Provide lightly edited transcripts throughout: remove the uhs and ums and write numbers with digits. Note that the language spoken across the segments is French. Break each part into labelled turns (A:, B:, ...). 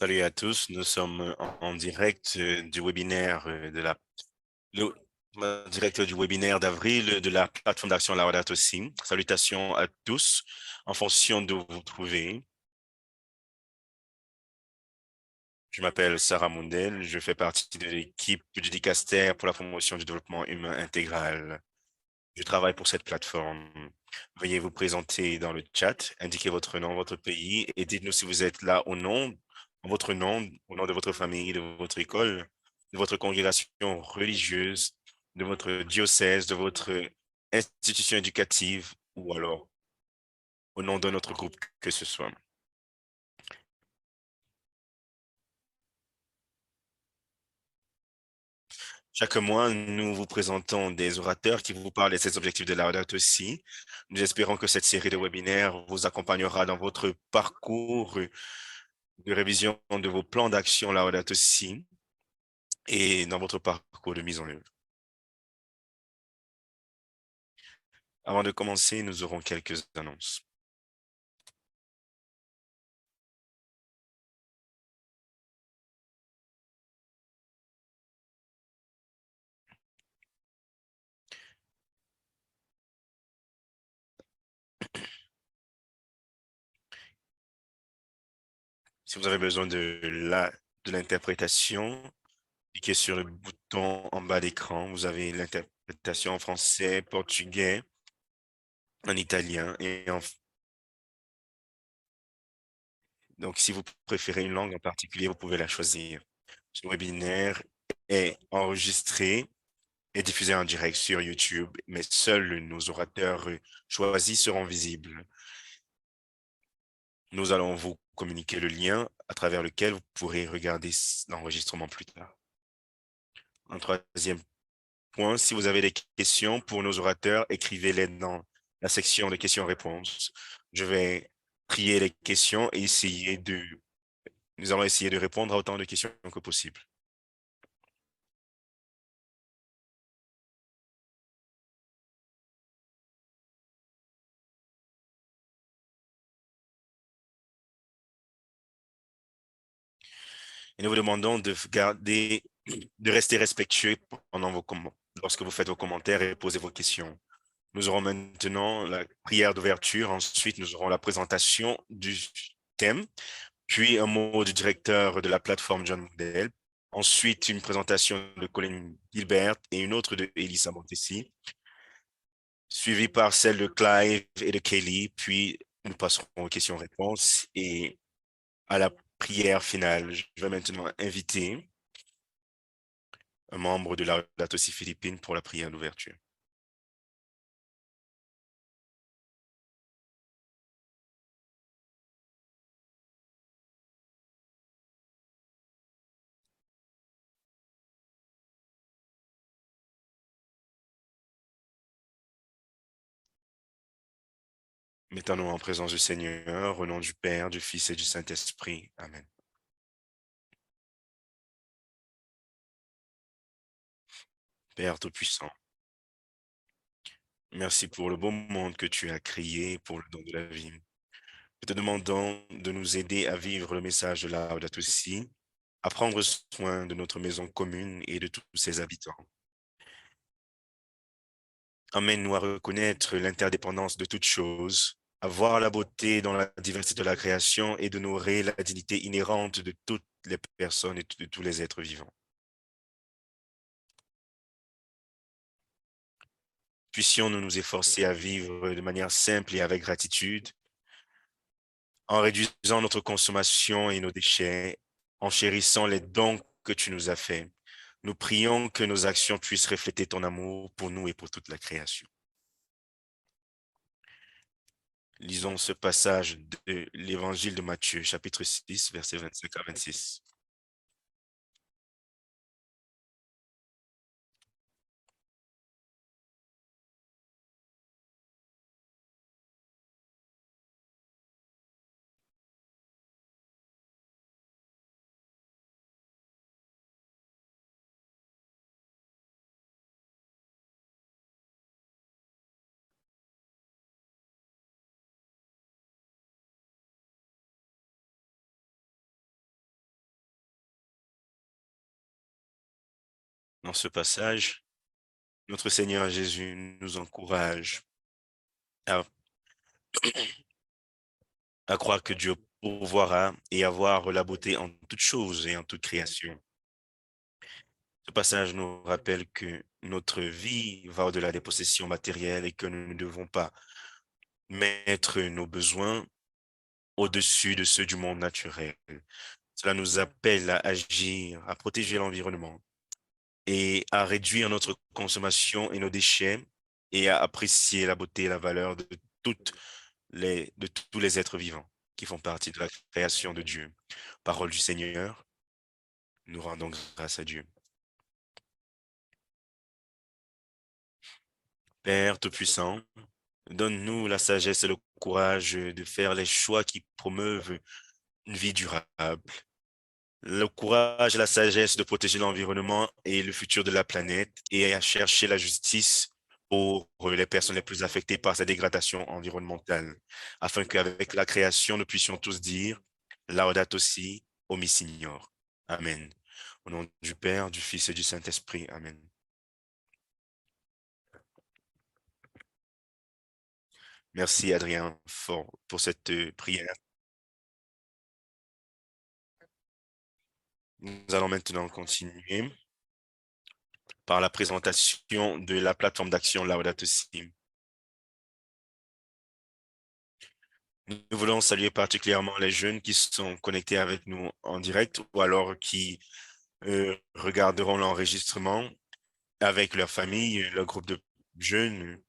A: Salut à tous, nous sommes en direct du webinaire le- en direct du webinaire d'avril de la plateforme d'action Laudato Si. Salutations à tous, en fonction de où vous vous trouvez. Je m'appelle Sarah Mundel, je fais partie de l'équipe du Dicaster pour la promotion du développement humain intégral. Je travaille pour cette plateforme. Veuillez vous présenter dans le chat, indiquez votre nom, votre pays et dites-nous si vous êtes là au nom, en votre nom, au nom de votre famille, de votre école, de votre congrégation religieuse, de votre diocèse, de votre institution éducative ou alors au nom d'un autre groupe que ce soit. Chaque mois, nous vous présentons des orateurs qui vous parlent de ces objectifs de Laudato Si. Nous espérons que cette série de webinaires vous accompagnera dans votre parcours de révision de vos plans d'action Laudato Si et dans votre parcours de mise en œuvre. Avant de commencer, nous aurons quelques annonces. Si vous avez besoin de l'interprétation, cliquez sur le bouton en bas d'écran. Vous avez l'interprétation en français, portugais, en italien et en... Donc, si vous préférez une langue en particulier, vous pouvez la choisir. Ce webinaire est enregistré et diffusé en direct sur YouTube, mais seuls nos orateurs choisis seront visibles. Nous allons vous communiquer le lien à travers lequel vous pourrez regarder l'enregistrement plus tard. Un troisième point, si vous avez des questions pour nos orateurs, écrivez-les dans la section de questions-réponses. Je vais trier les questions et nous allons essayer de répondre à autant de questions que possible. Et nous vous demandons de rester respectueux lorsque vous faites vos commentaires et posez vos questions. Nous aurons maintenant la prière d'ouverture. Ensuite, nous aurons la présentation du thème, puis un mot du directeur de la plateforme John Model. Ensuite, une présentation de Colin Gilbert et une autre de Elisa Montesi, suivie par celle de Clive et de Kelly. Puis, nous passerons aux questions-réponses et à la prière finale. Je vais maintenant inviter un membre de la aussi Philippines pour la prière d'ouverture. Mettons-nous en présence du Seigneur, au nom du Père, du Fils et du Saint-Esprit. Amen. Père Tout-Puissant, merci pour le beau monde que tu as créé, pour le don de la vie. Nous te demandons de nous aider à vivre le message de Laudato Si, à prendre soin de notre maison commune et de tous ses habitants. Emmène-nous à reconnaître l'interdépendance de toutes choses, à voir la beauté dans la diversité de la création et d'honorer la dignité inhérente de toutes les personnes et de tous les êtres vivants. Puissions-nous nous efforcer à vivre de manière simple et avec gratitude, en réduisant notre consommation et nos déchets, en chérissant les dons que tu nous as faits. Nous prions que nos actions puissent refléter ton amour pour nous et pour toute la création. Lisons ce passage de l'Évangile de Matthieu, chapitre 6, versets 25 à 26. Dans ce passage, notre Seigneur Jésus nous encourage à, à croire que Dieu pourvoira et à voir la beauté en toutes choses et en toute création. Ce passage nous rappelle que notre vie va au-delà des possessions matérielles et que nous ne devons pas mettre nos besoins au-dessus de ceux du monde naturel. Cela nous appelle à agir, à protéger l'environnement et à réduire notre consommation et nos déchets et à apprécier la beauté et la valeur de tous les êtres vivants qui font partie de la création de Dieu. Parole du Seigneur, nous rendons grâce à Dieu. Père Tout-Puissant, donne-nous la sagesse et le courage de faire les choix qui promeuvent une vie durable. Le courage et la sagesse de protéger l'environnement et le futur de la planète et à chercher la justice pour les personnes les plus affectées par cette dégradation environnementale, afin qu'avec la création, nous puissions tous dire Laudato si, Homi Signor. Amen. Au nom du Père, du Fils et du Saint-Esprit. Amen. Merci Adrien fort pour cette prière. Nous allons maintenant continuer par la présentation de la plateforme d'action Laudato Si. Nous voulons saluer particulièrement les jeunes qui sont connectés avec nous en direct ou alors qui regarderont l'enregistrement avec leur famille, leur groupe de jeunes.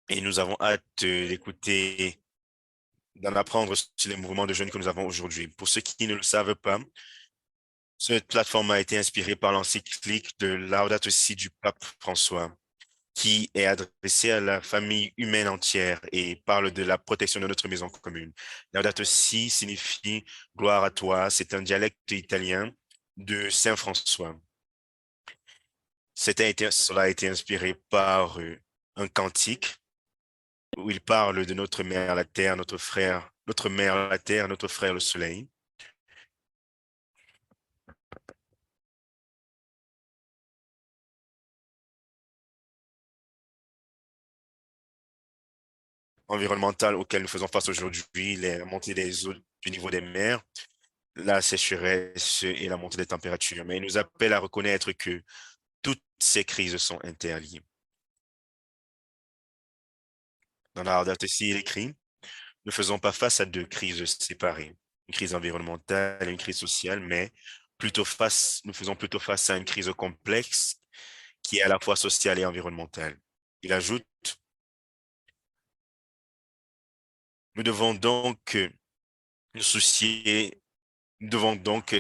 A: Et nous avons hâte d'écouter, d'en apprendre sur les mouvements de jeunes que nous avons aujourd'hui. Pour ceux qui ne le savent pas, cette plateforme a été inspirée par l'encyclique de Laudato Si du pape François, qui est adressé à la famille humaine entière et parle de la protection de notre maison commune. Laudato si signifie gloire à toi. C'est un dialecte italien de Saint François. Cela a été inspiré par un cantique où il parle de notre mère, la terre, notre frère, notre mère, la terre, notre frère, le soleil. Environnemental auquel nous faisons face aujourd'hui, la montée des eaux du niveau des mers, la sécheresse et la montée des températures. Mais il nous appelle à reconnaître que toutes ces crises sont interliées. Dans la Laudato Si, il écrit, ne faisons pas face à deux crises séparées, une crise environnementale et une crise sociale, mais nous faisons plutôt face à une crise complexe qui est à la fois sociale et environnementale. Il ajoute, nous devons donc nous soucier, nous devons donc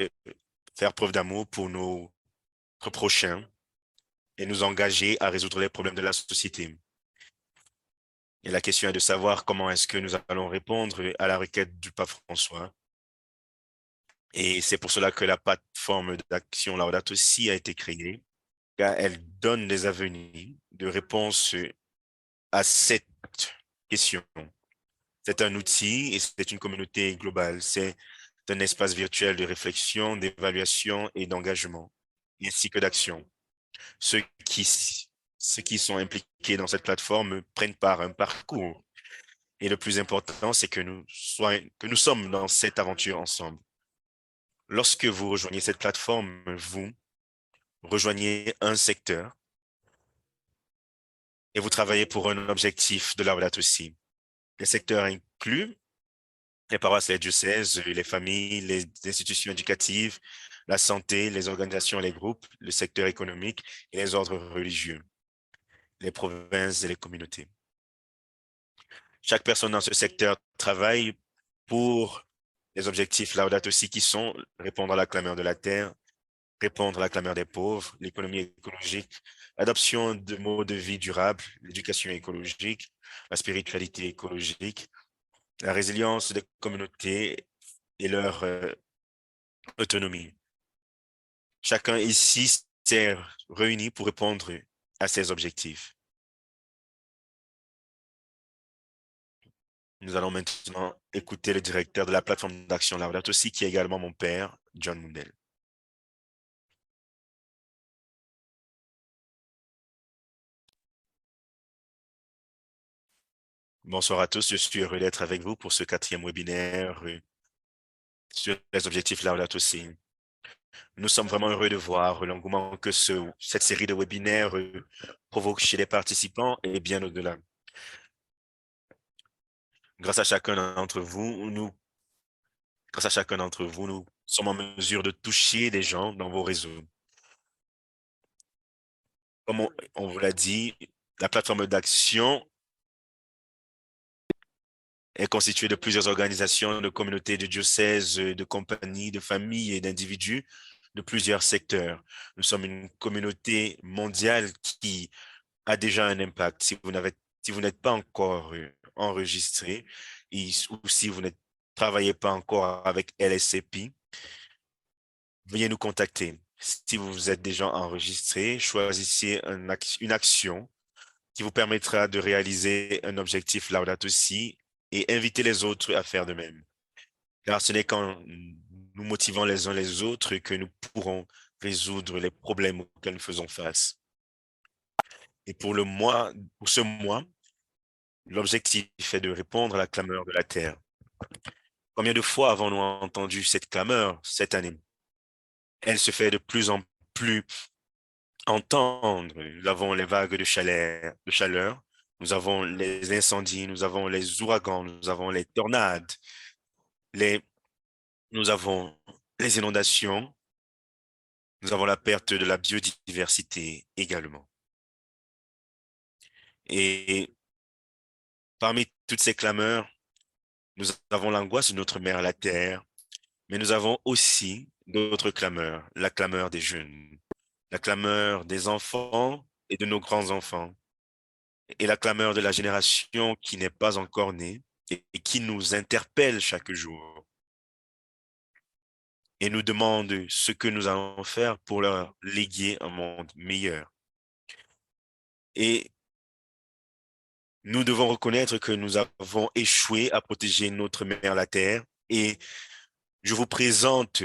A: faire preuve d'amour pour nos prochains et nous engager à résoudre les problèmes de la société. Et la question est de savoir comment est-ce que nous allons répondre à la requête du pape François. Et c'est pour cela que la plateforme d'action Laudato Si a été créée, car elle donne des avenues de réponse à cette question. C'est un outil et c'est une communauté globale. C'est un espace virtuel de réflexion, d'évaluation et d'engagement, ainsi que d'action. Ceux qui, ceux qui sont impliqués dans cette plateforme prennent part à un parcours. Et le plus important, c'est que nous sommes dans cette aventure ensemble. Lorsque vous rejoignez cette plateforme, vous rejoignez un secteur et vous travaillez pour un objectif de la relate aussi. Les secteurs incluent les paroisses, les diocèses, les familles, les institutions éducatives, la santé, les organisations et les groupes, le secteur économique et les ordres religieux, les provinces et les communautés. Chaque personne dans ce secteur travaille pour les objectifs Laudato aussi qui sont répondre à la clameur de la terre, répondre à la clameur des pauvres, l'économie écologique, l'adoption de modes de vie durables, l'éducation écologique, la spiritualité écologique, la résilience des communautés et leur autonomie. Chacun ici s'est réuni pour répondre à ces objectifs. Nous allons maintenant écouter le directeur de la plateforme d'action Laudato aussi, qui est également mon père, John Mundell. Bonsoir à tous, je suis heureux d'être avec vous pour ce quatrième webinaire sur les objectifs Laudato Si. Nous sommes vraiment heureux de voir l'engouement que cette série de webinaires provoque chez les participants et bien au-delà. Grâce à chacun d'entre vous, nous sommes en mesure de toucher des gens dans vos réseaux. Comme on vous l'a dit, la plateforme d'action est constituée de plusieurs organisations, de communautés, de diocèses, de compagnies, de familles et d'individus de plusieurs secteurs. Nous sommes une communauté mondiale qui a déjà un impact. Si vous n'êtes pas encore enregistré ou si vous ne travaillez pas encore avec LSCP, veuillez nous contacter. Si vous êtes déjà enregistré, choisissez une action qui vous permettra de réaliser un objectif Laudato Si et inviter les autres à faire de même. Car ce n'est qu'en nous motivant les uns les autres que nous pourrons résoudre les problèmes auxquels nous faisons face. Et pour ce mois, l'objectif est de répondre à la clameur de la terre. Combien de fois avons-nous entendu cette clameur cette année? Elle se fait de plus en plus entendre. Nous avons les vagues de chaleur, nous avons les incendies, nous avons les ouragans, nous avons les tornades, les, nous avons les inondations, nous avons la perte de la biodiversité également. Et parmi toutes ces clameurs, nous avons l'angoisse de notre mère la terre, mais nous avons aussi d'autres clameurs, la clameur des jeunes, la clameur des enfants et de nos grands-enfants, et la clameur de la génération qui n'est pas encore née et qui nous interpelle chaque jour et nous demande ce que nous allons faire pour leur léguer un monde meilleur. Et nous devons reconnaître que nous avons échoué à protéger notre mère la terre et je vous présente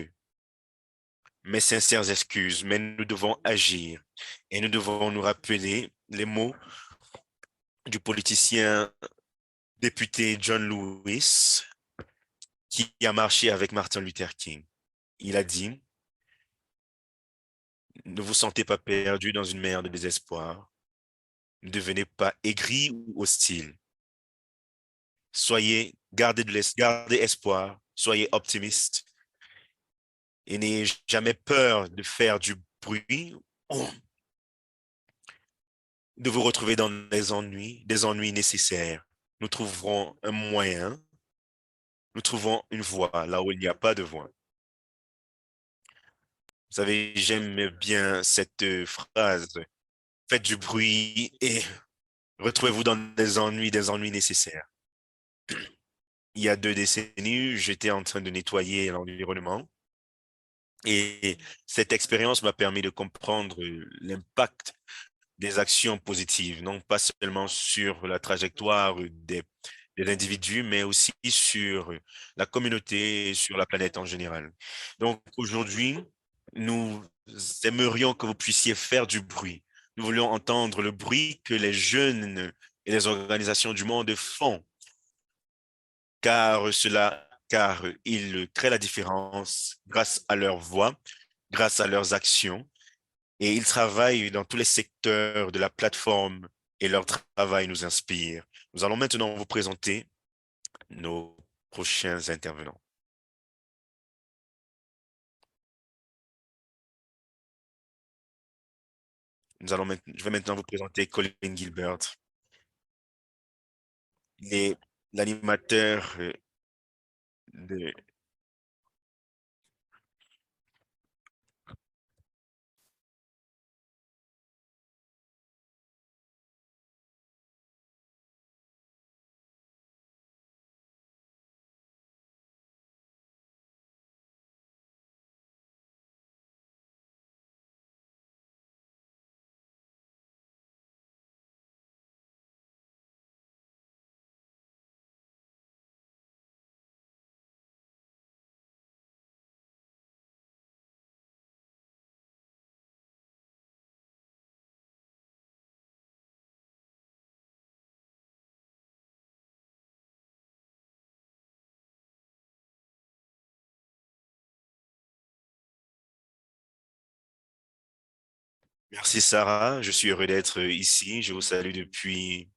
A: mes sincères excuses, mais nous devons agir et nous devons nous rappeler les mots du politicien député John Lewis qui a marché avec Martin Luther King. Il a dit, ne vous sentez pas perdu dans une mer de désespoir, ne devenez pas aigri ou hostile. Gardez espoir, soyez optimiste et n'ayez jamais peur de faire du bruit ou de vous retrouver dans des ennuis nécessaires. Nous trouverons un moyen, nous trouvons une voie là où il n'y a pas de voie. Vous savez, j'aime bien cette phrase. Faites du bruit et retrouvez-vous dans des ennuis nécessaires. Il y a 2 décennies, j'étais en train de nettoyer l'environnement et cette expérience m'a permis de comprendre l'impact des actions positives, non pas seulement sur la trajectoire des individus, mais aussi sur la communauté et sur la planète en général. Donc aujourd'hui, nous aimerions que vous puissiez faire du bruit. Nous voulions entendre le bruit que les jeunes et les organisations du monde font, car ils créent la différence grâce à leur voix, grâce à leurs actions et ils travaillent dans tous les secteurs de la plateforme et leur travail nous inspire. Nous allons maintenant vous présenter nos prochains intervenants. Je vais maintenant vous présenter Colin Gilbert. Il est l'animateur de Merci Sarah, je suis heureux d'être ici. Je vous salue depuis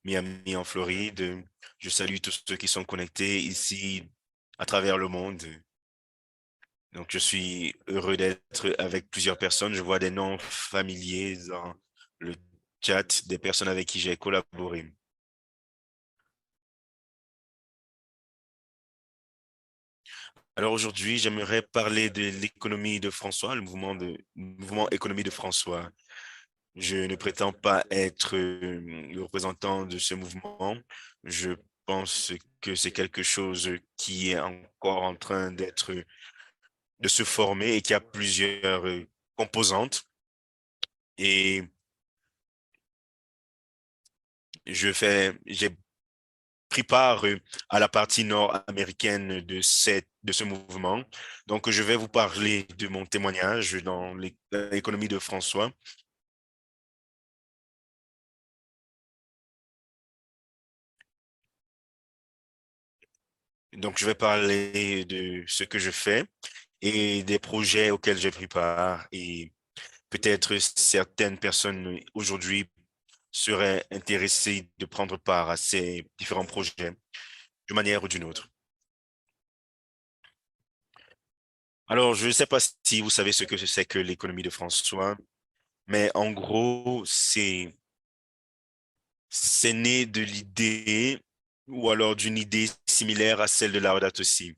A: Miami en Floride. Je salue tous ceux qui sont connectés ici à travers le monde. Donc je suis heureux d'être avec plusieurs personnes. Je vois des noms familiers dans le chat, des personnes avec qui j'ai collaboré. Alors aujourd'hui, j'aimerais parler de l'économie de François, le mouvement économie de François. Je ne prétends pas être le représentant de ce mouvement. Je pense que c'est quelque chose qui est encore en train de se former et qui a plusieurs composantes. Et j'ai pris part à la partie nord-américaine de ce mouvement. Donc, je vais vous parler de mon témoignage dans l'économie de François. Donc, je vais parler de ce que je fais et des projets auxquels j'ai pris part. Et peut-être certaines personnes aujourd'hui seraient intéressées de prendre part à ces différents projets d'une manière ou d'une autre. Alors, je ne sais pas si vous savez ce que c'est que l'économie de François, mais en gros, c'est né de l'idée ou alors d'une idée similaire à celle de Laudato Si.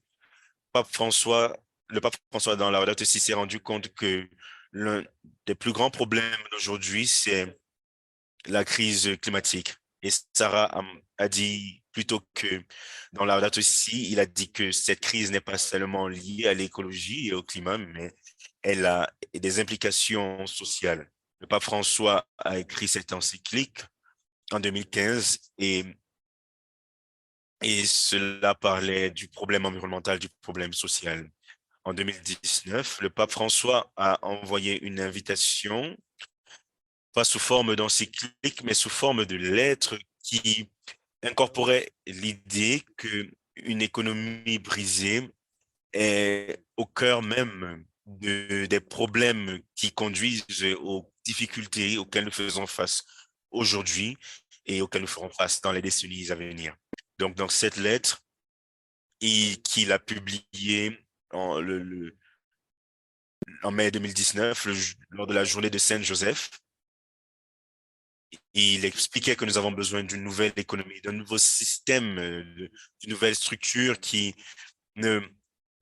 A: Pape François, le pape François dans Laudato Si s'est rendu compte que l'un des plus grands problèmes d'aujourd'hui, c'est la crise climatique. Et Sarah a dit plutôt que dans Laudato Si, il a dit que cette crise n'est pas seulement liée à l'écologie et au climat, mais elle a des implications sociales. Le pape François a écrit cette encyclique en 2015 et cela parlait du problème environnemental, du problème social. En 2019, le pape François a envoyé une invitation, pas sous forme d'encyclique, mais sous forme de lettre qui incorporait l'idée que une économie brisée est au cœur même des problèmes qui conduisent aux difficultés auxquelles nous faisons face aujourd'hui et auxquelles nous ferons face dans les décennies à venir. Donc, dans cette lettre, qu'il a publiée en mai 2019, lors de la journée de Saint-Joseph, il expliquait que nous avons besoin d'une nouvelle économie, d'un nouveau système, d'une nouvelle structure qui ne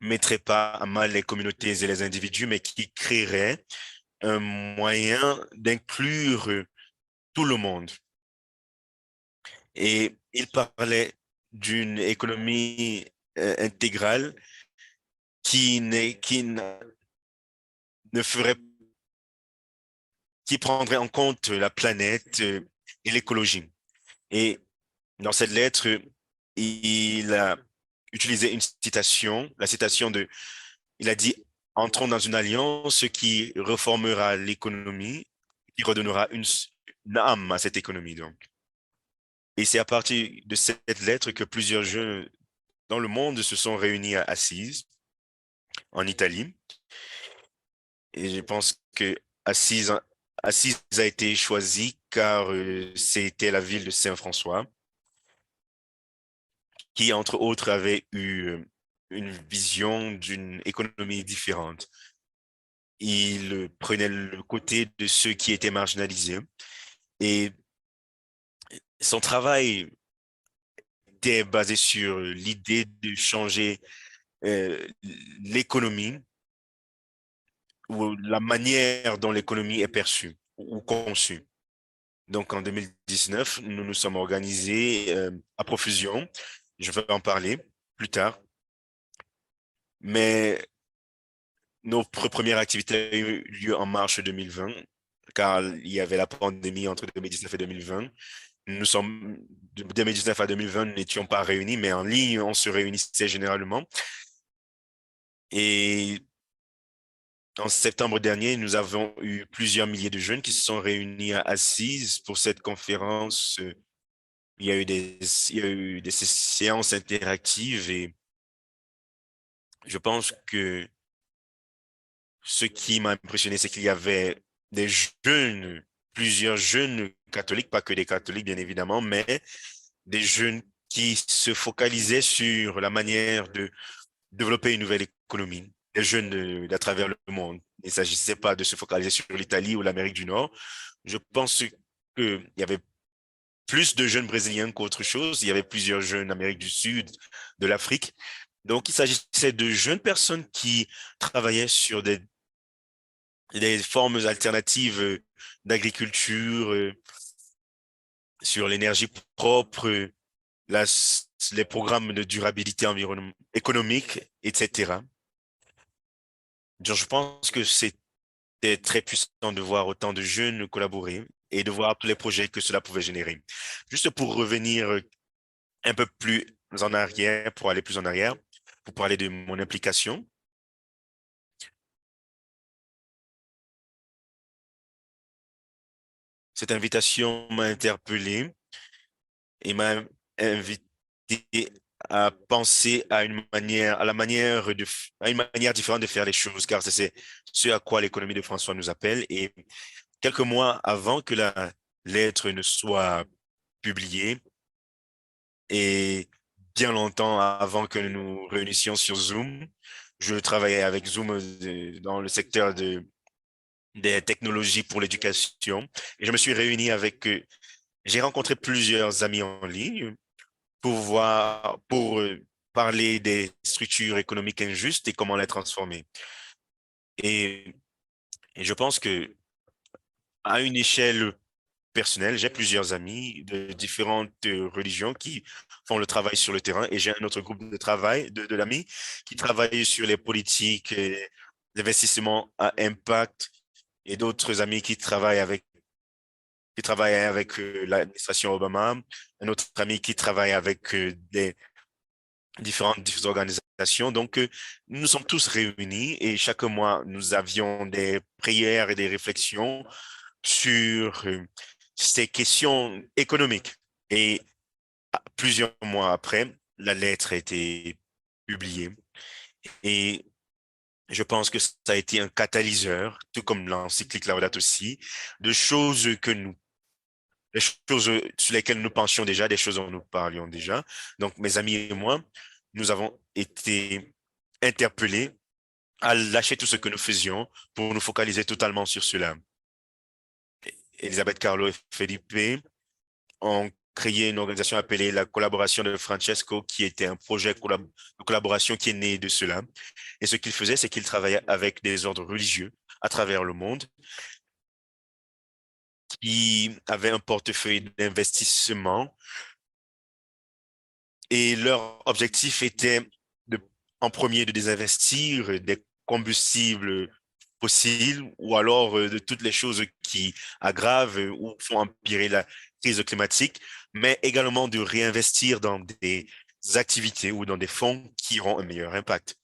A: mettrait pas à mal les communautés et les individus, mais qui créerait un moyen d'inclure tout le monde. Et il parlait d'une économie intégrale ne ferait, qui prendrait en compte la planète et l'écologie. Et dans cette lettre, il a utilisé une citation, la citation de, il a dit, entrons dans une alliance qui reformera l'économie, qui redonnera une âme à cette économie, donc. Et c'est à partir de cette lettre que plusieurs jeunes dans le monde se sont réunis à Assise, en Italie. Et je pense que Assise, Assise a été choisie car c'était la ville de Saint-François, qui, entre autres, avait eu une vision d'une économie différente. Il prenait le côté de ceux qui étaient marginalisés et son travail était basé sur l'idée de changer euh, l'économie ou la manière dont l'économie est perçue ou conçue. Donc, en 2019, nous nous sommes organisés à profusion. Je vais en parler plus tard. Mais notre première activité a eu lieu en mars 2020, car il y avait la pandémie entre 2019 et 2020. Nous sommes, de 2019 à 2020, nous n'étions pas réunis, mais en ligne, on se réunissait généralement. Et en septembre dernier, nous avons eu plusieurs milliers de jeunes qui se sont réunis à Assise pour cette conférence. Il y a eu des séances interactives et je pense que ce qui m'a impressionné, c'est qu'il y avait des jeunes, plusieurs jeunes catholiques, pas que des catholiques bien évidemment, mais des jeunes qui se focalisaient sur la manière de développer une nouvelle économie, des jeunes d'à travers le monde. Il ne s'agissait pas de se focaliser sur l'Italie ou l'Amérique du Nord. Je pense qu'il y avait plus de jeunes Brésiliens qu'autre chose. Il y avait plusieurs jeunes d'Amérique du Sud, de l'Afrique. Donc, il s'agissait de jeunes personnes qui travaillaient sur des formes alternatives d'agriculture, sur l'énergie propre, la- les programmes de durabilité économique, etc. Donc, je pense que c'était très puissant de voir autant de jeunes collaborer et de voir tous les projets que cela pouvait générer. Juste pour revenir un peu plus en arrière, pour aller plus en arrière, pour parler de mon implication, cette invitation m'a interpellé et m'a invité à penser à une manière, à la manière à une manière différente de faire les choses, car c'est ce à quoi l'économie de François nous appelle. Et quelques mois avant que la lettre ne soit publiée et bien longtemps avant que nous nous réunissions sur Zoom, je travaillais avec Zoom dans le secteur des technologies pour l'éducation et je me suis réuni avec, j'ai rencontré plusieurs amis en ligne pour parler des structures économiques injustes et comment les transformer. Et, et je pense que à une échelle personnelle, j'ai plusieurs amis de différentes religions qui font le travail sur le terrain et j'ai un autre groupe de travail de l'amis qui travaillent sur les politiques, d'investissement à impact et d'autres amis qui travaillent avec l'administration Obama, un autre ami qui travaille avec des différentes organisations. Donc, nous sommes tous réunis et chaque mois, nous avions des prières et des réflexions sur ces questions économiques. Et plusieurs mois après, la lettre a été publiée et je pense que ça a été un catalyseur, tout comme l'encyclique Laudato aussi, de choses que nous des choses sur lesquelles nous pensions déjà, des choses dont nous parlions déjà. Donc, mes amis et moi, nous avons été interpellés à lâcher tout ce que nous faisions pour nous focaliser totalement sur cela. Elisabeth Carlo et Felipe ont créé une organisation appelée la collaboration de Francesco, qui était un projet de collaboration qui est né de cela. Et ce qu'il faisait, c'est qu'il travaillait avec des ordres religieux à travers le monde qui avaient un portefeuille d'investissement et leur objectif était de, en premier de désinvestir des combustibles fossiles ou alors de toutes les choses qui aggravent ou font empirer la crise climatique, mais également de réinvestir dans des activités ou dans des fonds qui auront un meilleur impact.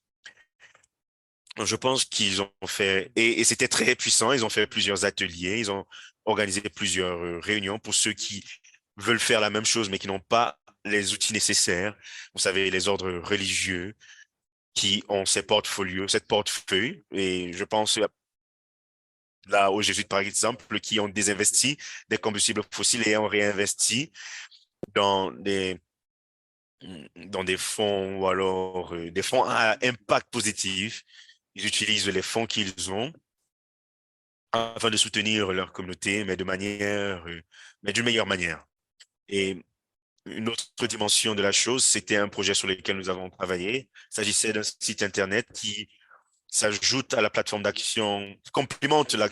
A: Je pense qu'ils ont fait, et c'était très puissant, ils ont fait plusieurs ateliers, ils ont organisé plusieurs réunions pour ceux qui veulent faire la même chose, mais qui n'ont pas les outils nécessaires. Vous savez, les ordres religieux qui ont ces portfolios, cette portefeuille, et je pense là aux jésuites, par exemple, qui ont désinvesti des combustibles fossiles et ont réinvesti dans dans des fonds ou alors des fonds à impact positif. Ils utilisent les fonds qu'ils ont afin de soutenir leur communauté, mais d'une meilleure manière. Et une autre dimension de la chose, c'était un projet sur lequel nous avons travaillé. Il s'agissait d'un site Internet qui s'ajoute à la plateforme d'action, complémente la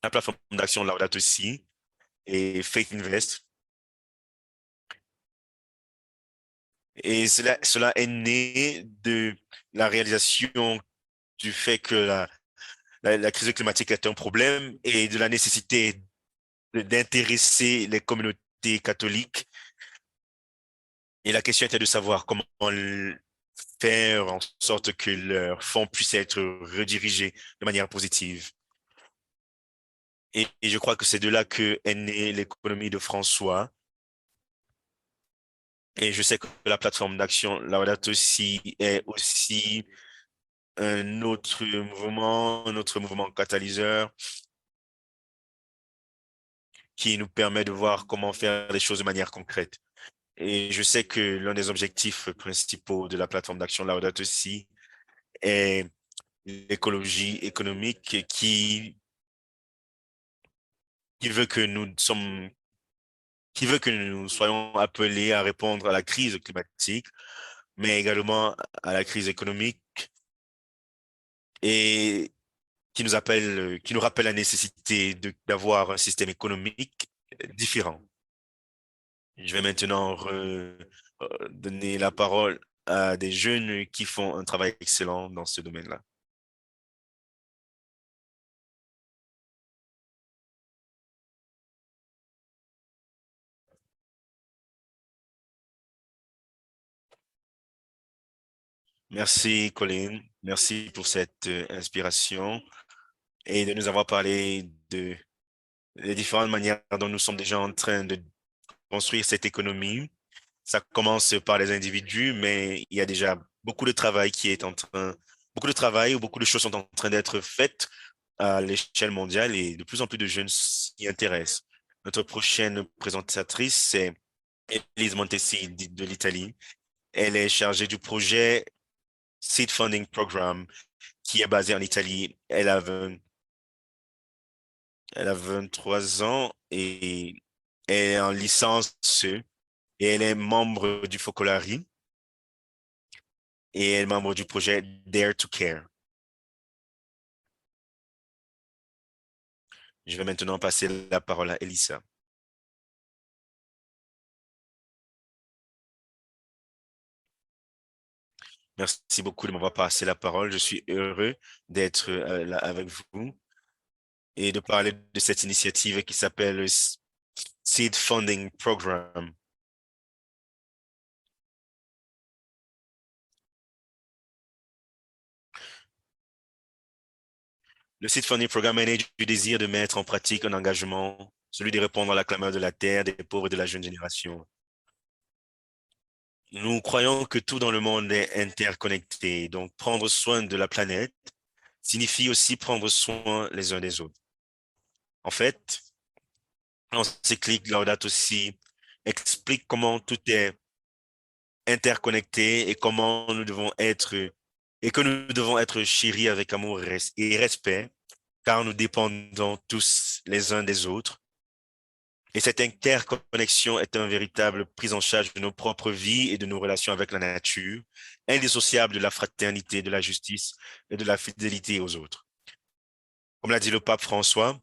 A: plateforme d'action Laudato Si et Faith Invest. Et cela est né de la réalisation du fait que la crise climatique est un problème et de la nécessité d'intéresser les communautés catholiques. Et la question était de savoir comment faire en sorte que leurs fonds puissent être redirigés de manière positive. Et je crois que c'est de là que est née l'économie de François. Et je sais que la plateforme d'action Laudato Si est aussi un autre mouvement catalyseur. qui nous permet de voir comment faire les choses de manière concrète. Et je sais que l'un des objectifs principaux de la plateforme d'action Laudato Si est l'écologie économique qui veut que nous sommes, qui veut que nous soyons appelés à répondre à la crise climatique, mais également à la crise économique et qui nous rappelle la nécessité d'avoir un système économique différent. Je vais maintenant donner la parole à des jeunes qui font un travail excellent dans ce domaine-là. Merci, Colin. Merci pour cette inspiration et de nous avoir parlé des différentes manières dont nous sommes déjà en train de construire cette économie. Ça commence par les individus, mais il y a déjà beaucoup de travail ou beaucoup de choses sont en train d'être faites à l'échelle mondiale et de plus en plus de jeunes s'y intéressent. Notre prochaine présentatrice, c'est Elise Montesi de l'Italie. Elle est chargée du projet Seed Funding Program qui est basé en Italie. Elle a 23 ans et elle est en licence et elle est membre du Focolari et elle est membre du projet Dare to Care. Je vais maintenant passer la parole à Elisa. Merci beaucoup de m'avoir passé la parole. Je suis heureux d'être là avec vous et de parler de cette initiative qui s'appelle le Seed Funding Program. Le Seed Funding Program est né du désir de mettre en pratique un engagement, celui de répondre à la clameur de la terre, des pauvres et de la jeune génération. Nous croyons que tout dans le monde est interconnecté, donc prendre soin de la planète signifie aussi prendre soin les uns des autres. En fait, l'encyclique Laudato Si explique comment tout est interconnectés et comment nous devons être et que nous devons être chéris avec amour et respect, car nous dépendons tous les uns des autres. Et cette interconnexion est un véritable prise en charge de nos propres vies et de nos relations avec la nature, indissociable de la fraternité, de la justice et de la fidélité aux autres. Comme l'a dit le pape François,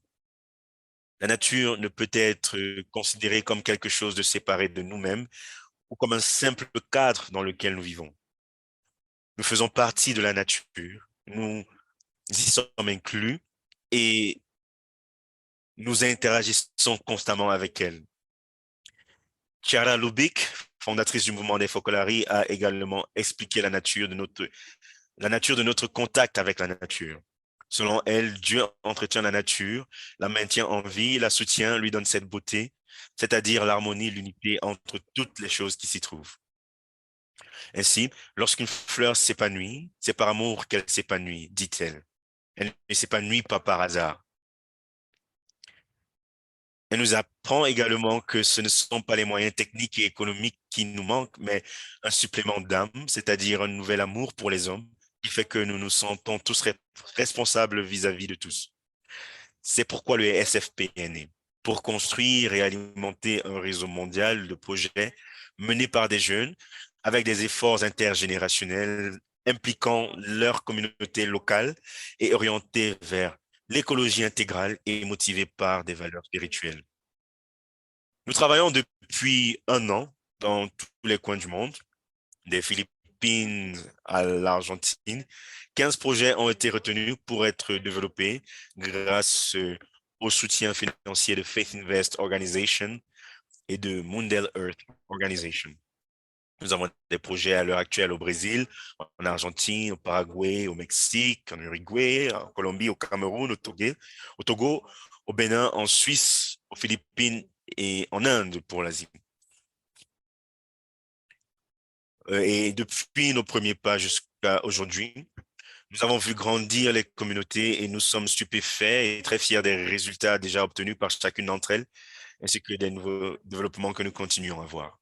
A: la nature ne peut être considérée comme quelque chose de séparé de nous-mêmes ou comme un simple cadre dans lequel nous vivons. Nous faisons partie de la nature, nous y sommes inclus et nous interagissons constamment avec elle. Chiara Lubick, fondatrice du mouvement des Focolari, a également expliqué la nature de notre contact avec la nature. Selon elle, Dieu entretient la nature, la maintient en vie, la soutient, lui donne cette beauté, c'est-à-dire l'harmonie, l'unité entre toutes les choses qui s'y trouvent. Ainsi, lorsqu'une fleur s'épanouit, c'est par amour qu'elle s'épanouit, dit-elle. Elle ne s'épanouit pas par hasard. Elle nous apprend également que ce ne sont pas les moyens techniques et économiques qui nous manquent, mais un supplément d'âme, c'est-à-dire un nouvel amour pour les hommes, qui fait que nous nous sentons tous responsables vis-à-vis de tous. C'est pourquoi le SFP est né, pour construire et alimenter un réseau mondial de projets menés par des jeunes avec des efforts intergénérationnels impliquant leur communauté locale et orientés vers l'écologie intégrale et motivés par des valeurs spirituelles. Nous travaillons depuis un an dans tous les coins du monde, des Philippines à l'Argentine. 15 projets ont été retenus pour être développés grâce au soutien financier de Faith Invest Organization et de Mundell Earth Organization. Nous avons des projets à l'heure actuelle au Brésil, en Argentine, au Paraguay, au Mexique, en Uruguay, en Colombie, au Cameroun, au Togo, au Bénin, en Suisse, aux Philippines et en Inde pour l'Asie. Et depuis nos premiers pas jusqu'à aujourd'hui, nous avons vu grandir les communautés et nous sommes stupéfaits et très fiers des résultats déjà obtenus par chacune d'entre elles. ainsi que des nouveaux développements que nous continuons à voir.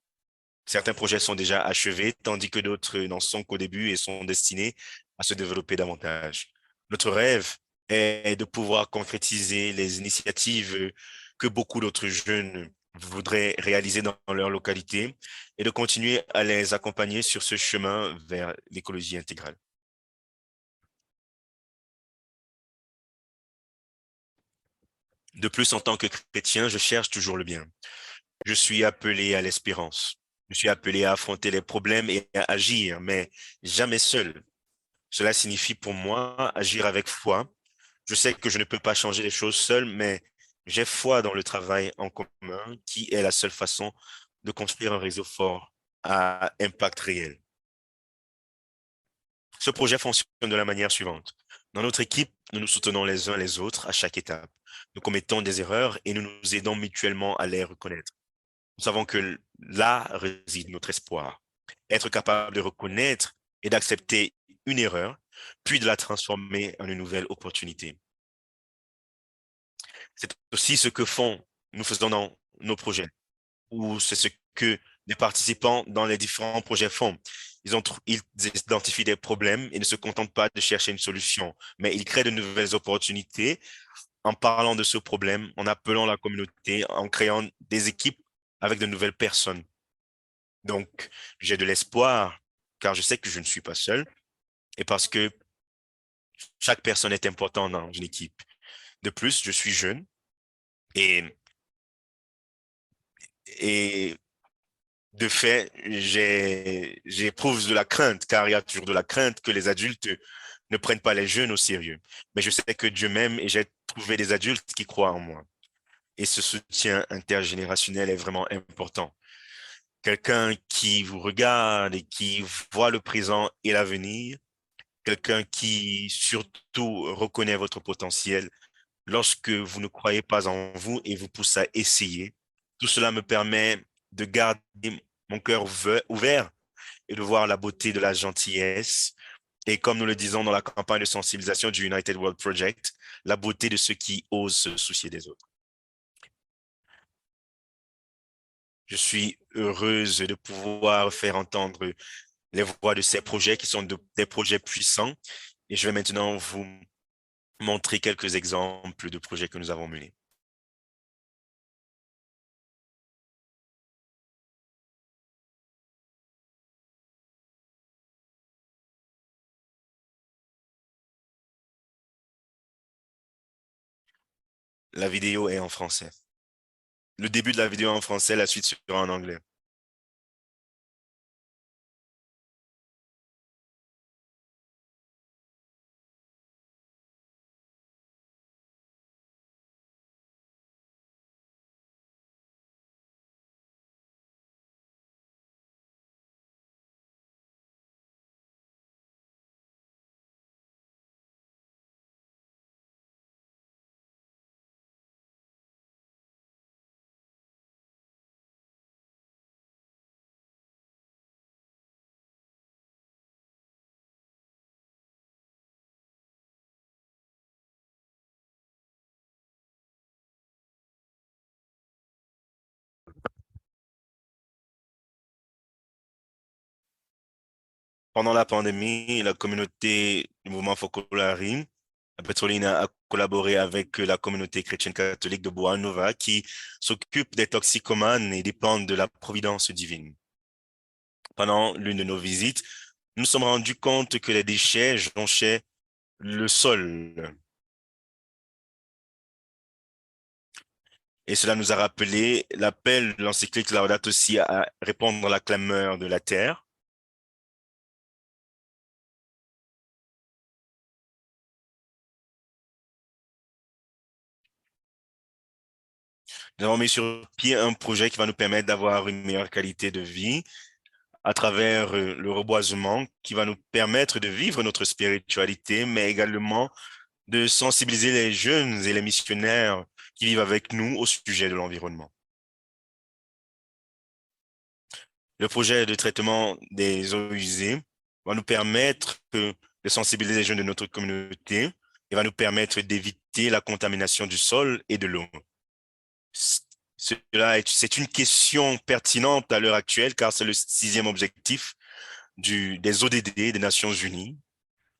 A: Certains projets sont déjà achevés, tandis que d'autres n'en sont qu'au début et sont destinés à se développer davantage. Notre rêve est de pouvoir concrétiser les initiatives que beaucoup d'autres jeunes voudraient réaliser dans leur localité et de continuer à les accompagner sur ce chemin vers l'écologie intégrale. De plus, en tant que chrétien, je cherche toujours le bien. Je suis appelé à l'espérance. Je suis appelé à affronter les problèmes et à agir, mais jamais seul. Cela signifie pour moi agir avec foi. Je sais que je ne peux pas changer les choses seul, mais j'ai foi dans le travail en commun qui est la seule façon de construire un réseau fort à impact réel. Ce projet fonctionne de la manière suivante. Dans notre équipe, nous nous soutenons les uns les autres à chaque étape. Nous commettons des erreurs et nous nous aidons mutuellement à les reconnaître. Nous savons que là réside notre espoir. Être capable de reconnaître et d'accepter une erreur, puis de la transformer en une nouvelle opportunité. C'est aussi ce que nous faisons dans nos projets, ou c'est ce que les participants dans les différents projets font. Ils identifient des problèmes et ne se contentent pas de chercher une solution, mais ils créent de nouvelles opportunités en parlant de ce problème, en appelant la communauté, en créant des équipes avec de nouvelles personnes. Donc, j'ai de l'espoir, car je sais que je ne suis pas seul, et parce que chaque personne est importante dans une équipe. De plus, je suis jeune et, et de fait, j'éprouve de la crainte, car il y a toujours de la crainte que les adultes ne prennent pas les jeunes au sérieux. Mais je sais que Dieu m'aime et j'ai trouvé des adultes qui croient en moi. Et ce soutien intergénérationnel est vraiment important. Quelqu'un qui vous regarde et qui voit le présent et l'avenir, quelqu'un qui surtout reconnaît votre potentiel lorsque vous ne croyez pas en vous et vous pousse à essayer. Tout cela me permet de garder mon cœur ouvert et de voir la beauté de la gentillesse. Et comme nous le disons dans la campagne de sensibilisation du United World Project, la beauté de ceux qui osent se soucier des autres. Je suis heureuse de pouvoir faire entendre les voix de ces projets qui sont des projets puissants. Et je vais maintenant vous montrer quelques exemples de projets que nous avons menés. La vidéo est en français. Le début de la vidéo est en français, la suite sera en anglais. Pendant la pandémie, la communauté du mouvement Focolari, la Petrolina a collaboré avec la communauté chrétienne catholique de Boa Nova qui s'occupe des toxicomanes et dépend de la providence divine. Pendant l'une de nos visites, nous nous sommes rendus compte que les déchets jonchaient le sol. Et cela nous a rappelé l'appel de l'encyclique Laudato Si à répondre à la clameur de la terre. Nous avons mis sur pied un projet qui va nous permettre d'avoir une meilleure qualité de vie à travers le reboisement, qui va nous permettre de vivre notre spiritualité, mais également de sensibiliser les jeunes et les missionnaires qui vivent avec nous au sujet de l'environnement. Le projet de traitement des eaux usées va nous permettre de sensibiliser les jeunes de notre communauté et va nous permettre d'éviter la contamination du sol et de l'eau. C'est une question pertinente à l'heure actuelle car c'est le sixième objectif des ODD des Nations Unies,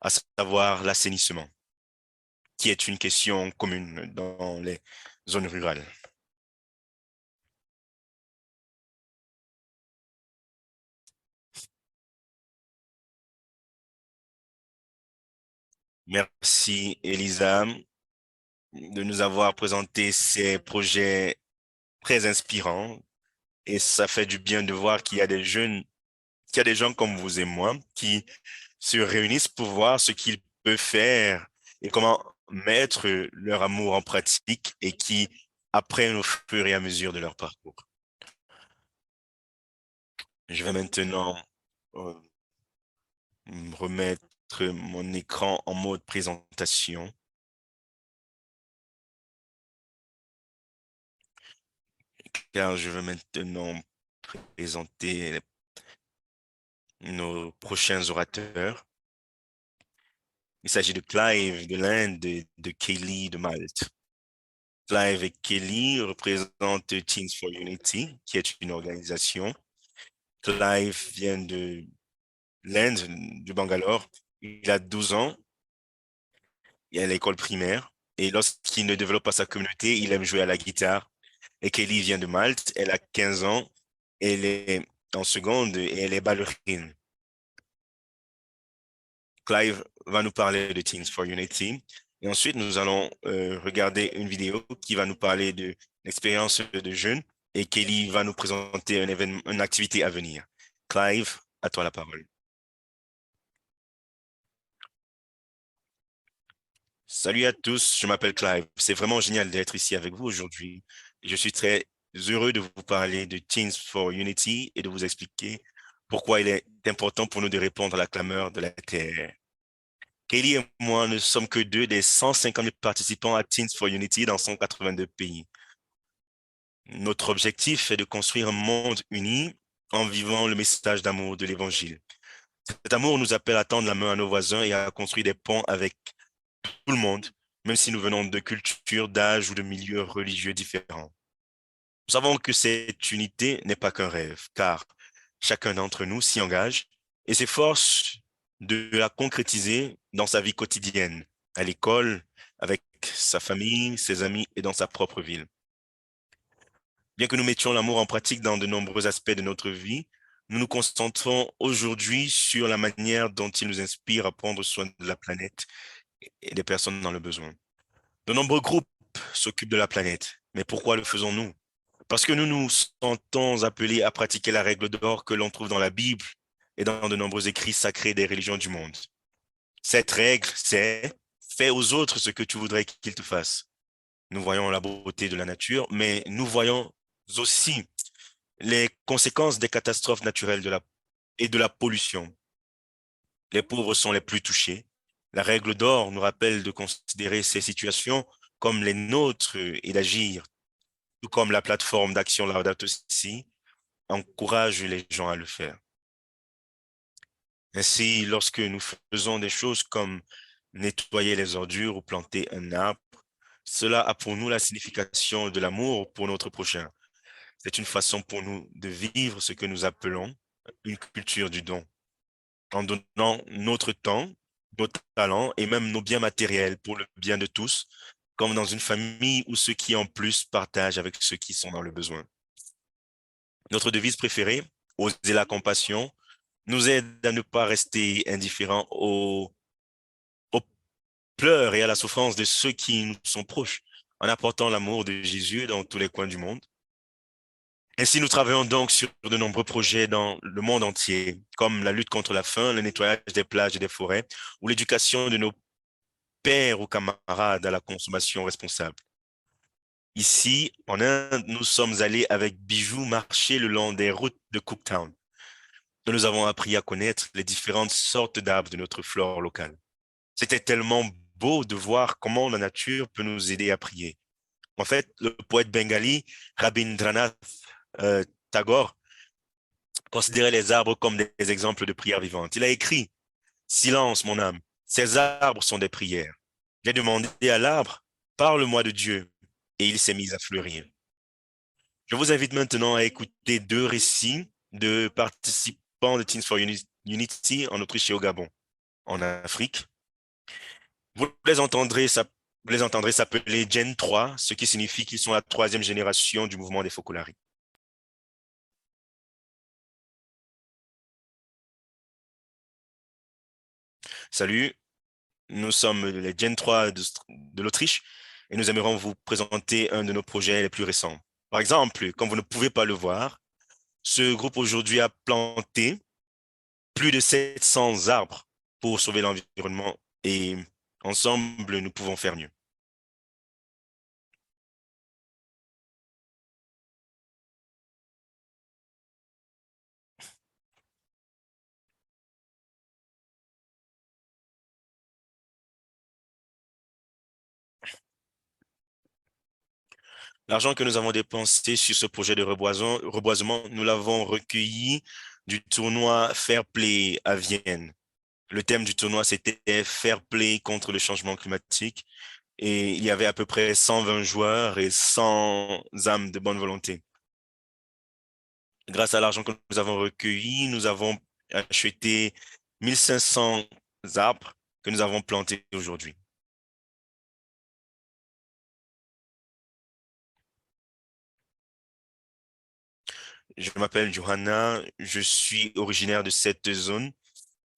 A: à savoir l'assainissement, qui est une question commune dans les zones rurales. Merci, Elisa, de nous avoir présenté ces projets très inspirants. Et ça fait du bien de voir qu'il y a des jeunes, qu'il y a des gens comme vous et moi qui se réunissent pour voir ce qu'ils peuvent faire et comment mettre leur amour en pratique et qui apprennent au fur et à mesure de leur parcours. Je vais maintenant euh, remettre mon écran en mode présentation, car je vais maintenant présenter nos prochains orateurs. Il s'agit de Clive de l'Inde et de Kelly de Malte. Clive et Kelly représentent Teens for Unity, qui est une organisation. Clive vient de l'Inde, du Bangalore. Il a 12 ans, il est à l'école primaire. Et lorsqu'il ne développe pas sa communauté, il aime jouer à la guitare. Et Kelly vient de Malte, elle a 15 ans, elle est en seconde et elle est ballerine. Clive va nous parler de Teens for Unity. Et ensuite, nous allons regarder une vidéo qui va nous parler de l'expérience de jeunes et Kelly va nous présenter un événement, une activité à venir. Clive, à toi la parole. Salut à tous, je m'appelle Clive. C'est vraiment génial d'être ici avec vous aujourd'hui. Je suis très heureux de vous parler de Teens for Unity et de vous expliquer pourquoi il est important pour nous de répondre à la clameur de la Terre. Kelly et moi ne sommes que deux des 150 000 participants à Teens for Unity dans 182 pays. Notre objectif est de construire un monde uni en vivant le message d'amour de l'Évangile. Cet amour nous appelle à tendre la main à nos voisins et à construire des ponts avec tout le monde, même si nous venons de cultures, d'âges ou de milieux religieux différents. Nous savons que cette unité n'est pas qu'un rêve, car chacun d'entre nous s'y engage et s'efforce de la concrétiser dans sa vie quotidienne, à l'école, avec sa famille, ses amis et dans sa propre ville. Bien que nous mettions l'amour en pratique dans de nombreux aspects de notre vie, nous nous concentrons aujourd'hui sur la manière dont il nous inspire à prendre soin de la planète et des personnes dans le besoin. De nombreux groupes s'occupent de la planète, mais pourquoi le faisons-nous? Parce que nous nous sentons appelés à pratiquer la règle d'or que l'on trouve dans la Bible et dans de nombreux écrits sacrés des religions du monde. Cette règle, c'est fais aux autres ce que tu voudrais qu'ils te fassent. Nous voyons la beauté de la nature, mais nous voyons aussi les conséquences des catastrophes naturelles et de la pollution. Les pauvres sont les plus touchés. La règle d'or nous rappelle de considérer ces situations comme les nôtres et d'agir, tout comme la plateforme d'action Laudato Si encourage les gens à le faire. Ainsi, lorsque nous faisons des choses comme nettoyer les ordures ou planter un arbre, cela a pour nous la signification de l'amour pour notre prochain. C'est une façon pour nous de vivre ce que nous appelons une culture du don, en donnant notre temps, nos talents et même nos biens matériels pour le bien de tous, comme dans une famille où ceux qui ont plus partagent avec ceux qui sont dans le besoin. Notre devise préférée, oser la compassion, nous aide à ne pas rester indifférents aux pleurs et à la souffrance de ceux qui nous sont proches, en apportant l'amour de Jésus dans tous les coins du monde. Ainsi, nous travaillons donc sur de nombreux projets dans le monde entier, comme la lutte contre la faim, le nettoyage des plages et des forêts, ou l'éducation de nos pères ou camarades à la consommation responsable. Ici, en Inde, nous sommes allés avec Bijou marcher le long des routes de Cooktown. Nous avons appris à connaître les différentes sortes d'arbres de notre flore locale. C'était tellement beau de voir comment la nature peut nous aider à prier. En fait, le poète bengali Rabindranath Tagore considérait les arbres comme des exemples de prières vivantes. Il a écrit, Silence, mon âme, ces arbres sont des prières. J'ai demandé à l'arbre, parle-moi de Dieu, et il s'est mis à fleurir. Je vous invite maintenant à écouter deux récits de participants de Teams for Unity en Autriche et au Gabon, en Afrique. Vous vous les entendrez s'appeler Gen 3, ce qui signifie qu'ils sont la troisième génération du mouvement des Focolari. Salut, nous sommes les Gen 3 de l'Autriche et nous aimerions vous présenter un de nos projets les plus récents. Par exemple, comme vous ne pouvez pas le voir, ce groupe aujourd'hui a planté plus de 700 arbres pour sauver l'environnement et ensemble, nous pouvons faire mieux. L'argent que nous avons dépensé sur ce projet de reboisement, nous l'avons recueilli du tournoi Fair Play à Vienne. Le thème du tournoi, c'était Fair Play contre le changement climatique. Et il y avait à peu près 120 joueurs et 100 âmes de bonne volonté. Grâce à l'argent que nous avons recueilli, nous avons acheté 1500 arbres que nous avons plantés aujourd'hui. Je m'appelle Johanna, je suis originaire de cette zone.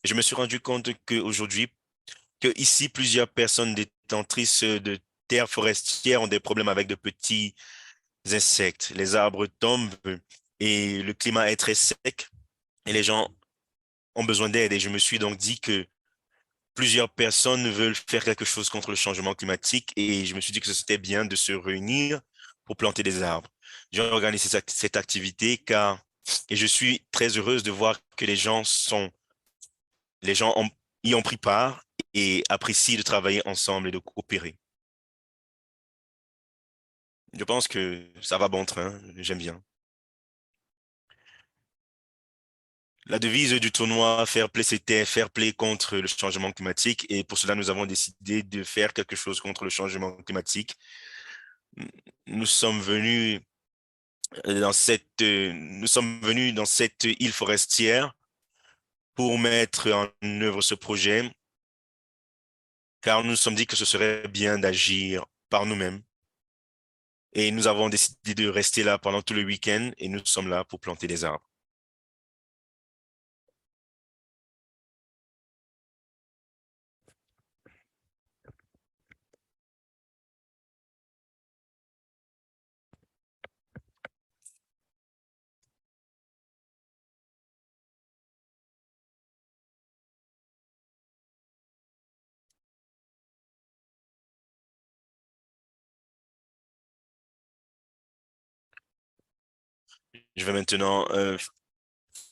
A: Je me suis rendu compte qu'aujourd'hui, que ici, plusieurs personnes détentrices de terres forestières ont des problèmes avec de petits insectes. Les arbres tombent et le climat est très sec et les gens ont besoin d'aide. Et je me suis donc dit que plusieurs personnes veulent faire quelque chose contre le changement climatique et je me suis dit que c'était bien de se réunir pour planter des arbres. J'ai organisé cette activité et je suis très heureuse de voir que les gens y ont pris part et apprécient de travailler ensemble et de coopérer. Je pense que ça va bon train, j'aime bien. La devise du tournoi Fair Play, c'était Fair Play contre le changement climatique et pour cela, nous avons décidé de faire quelque chose contre le changement climatique. Nous sommes venus nous sommes venus dans cette île forestière pour mettre en œuvre ce projet, car nous nous sommes dit que ce serait bien d'agir par nous-mêmes. Et nous avons décidé de rester là pendant tout le week-end et nous sommes là pour planter des arbres. Je vais maintenant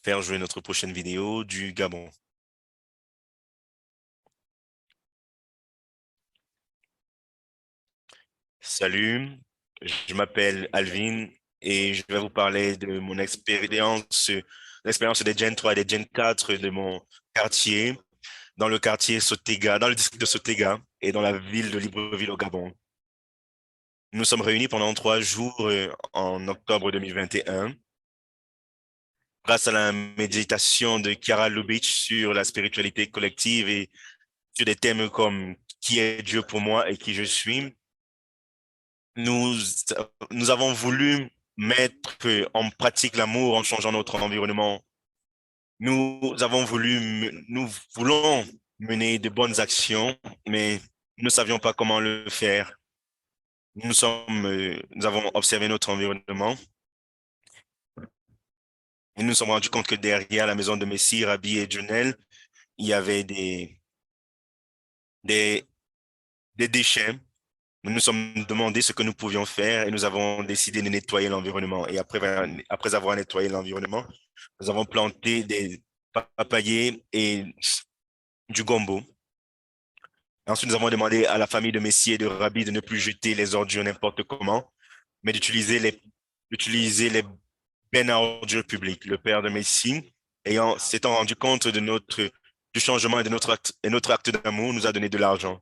A: faire jouer notre prochaine vidéo du Gabon. Salut, je m'appelle Alvin et je vais vous parler de mon expérience, l'expérience des Gen 3 et des Gen 4 de mon quartier, dans le quartier Sotega, dans le district de Sotega et dans la ville de Libreville au Gabon. Nous sommes réunis pendant 3 jours en octobre 2021 grâce à la méditation de Chiara Lubitsch sur la spiritualité collective et sur des thèmes comme qui est Dieu pour moi et qui je suis. Nous, nous avons voulu mettre en pratique l'amour en changeant notre environnement. Nous voulons mener de bonnes actions, mais nous ne savions pas comment le faire. Nous avons observé notre environnement et nous nous sommes rendus compte que derrière la maison de Messie, Rabbi et Junel, il y avait des, des déchets. Nous nous sommes demandé ce que nous pouvions faire et nous avons décidé de nettoyer l'environnement. Et après avoir nettoyé l'environnement, nous avons planté des papayers et du gombo. Ensuite, nous avons demandé à la famille de Messie et de Rabbi de ne plus jeter les ordures n'importe comment, mais d'utiliser les bennes à ordures publiques. Le père de Messie, s'étant rendu compte du changement et de notre acte d'amour, nous a donné de l'argent.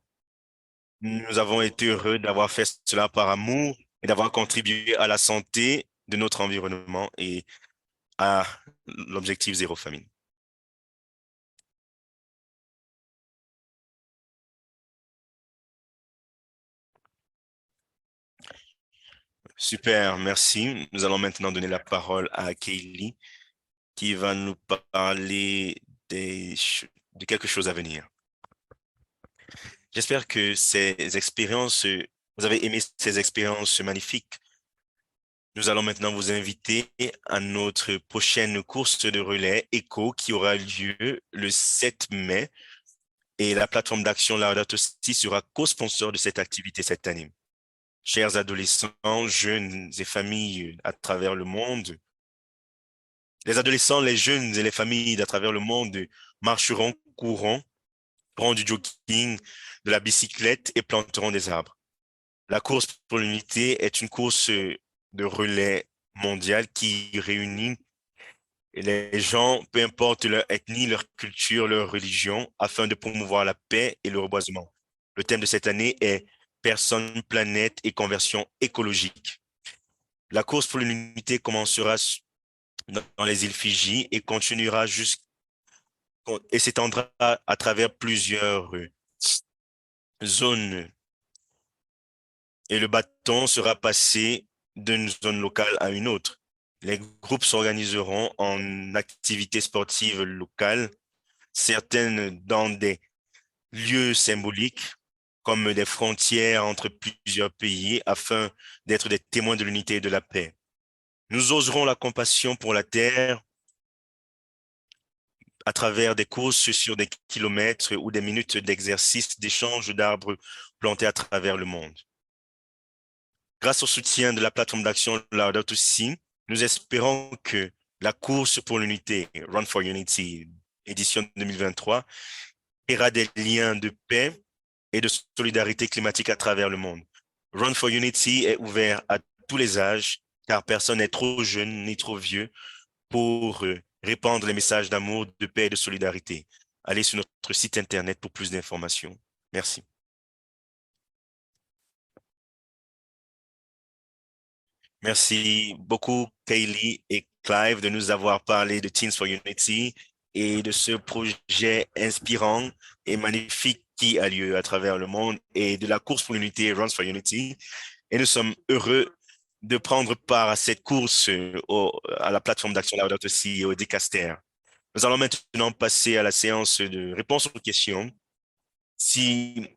A: Nous avons été heureux d'avoir fait cela par amour et d'avoir contribué à la santé de notre environnement et à l'objectif zéro famine. Super, merci. Nous allons maintenant donner la parole à Kaylee qui va nous parler de quelque chose à venir. J'espère que vous avez aimé ces expériences magnifiques. Nous allons maintenant vous inviter à notre prochaine course de relais ECHO qui aura lieu le 7 mai et la plateforme d'action Laudato Si sera co-sponsor de cette activité cette année. Chers adolescents, jeunes et familles à travers le monde, les adolescents, les jeunes et les familles à travers le monde marcheront, courront, feront du jogging, de la bicyclette et planteront des arbres. La course pour l'unité est une course de relais mondiale qui réunit les gens, peu importe leur ethnie, leur culture, leur religion, afin de promouvoir la paix et le reboisement. Le thème de cette année est Personne, planète et conversion écologique. La course pour l'unité commencera dans les îles Fidji et continuera et s'étendra à travers plusieurs zones. Et le bâton sera passé d'une zone locale à une autre. Les groupes s'organiseront en activités sportives locales, certaines dans des lieux symboliques comme des frontières entre plusieurs pays afin d'être des témoins de l'unité et de la paix. Nous oserons la compassion pour la terre à travers des courses sur des kilomètres ou des minutes d'exercice d'échange d'arbres plantés à travers le monde. Grâce au soutien de la plateforme d'action Laudato Si, nous espérons que la course pour l'unité, Run for Unity, édition 2023, créera des liens de paix et de solidarité climatique à travers le monde. Run for Unity est ouvert à tous les âges, car personne n'est trop jeune ni trop vieux pour répandre les messages d'amour, de paix et de solidarité. Allez sur notre site Internet pour plus d'informations. Merci. Merci beaucoup, Kaylee et Clive, de nous avoir parlé de Teens for Unity et de ce projet inspirant et magnifique qui a lieu à travers le monde et de la course pour l'unité Runs for Unity. Et nous sommes heureux de prendre part à cette course à la plateforme d'action Laudato Si et au Dicaster. Nous allons maintenant passer à la séance de réponses aux questions. Si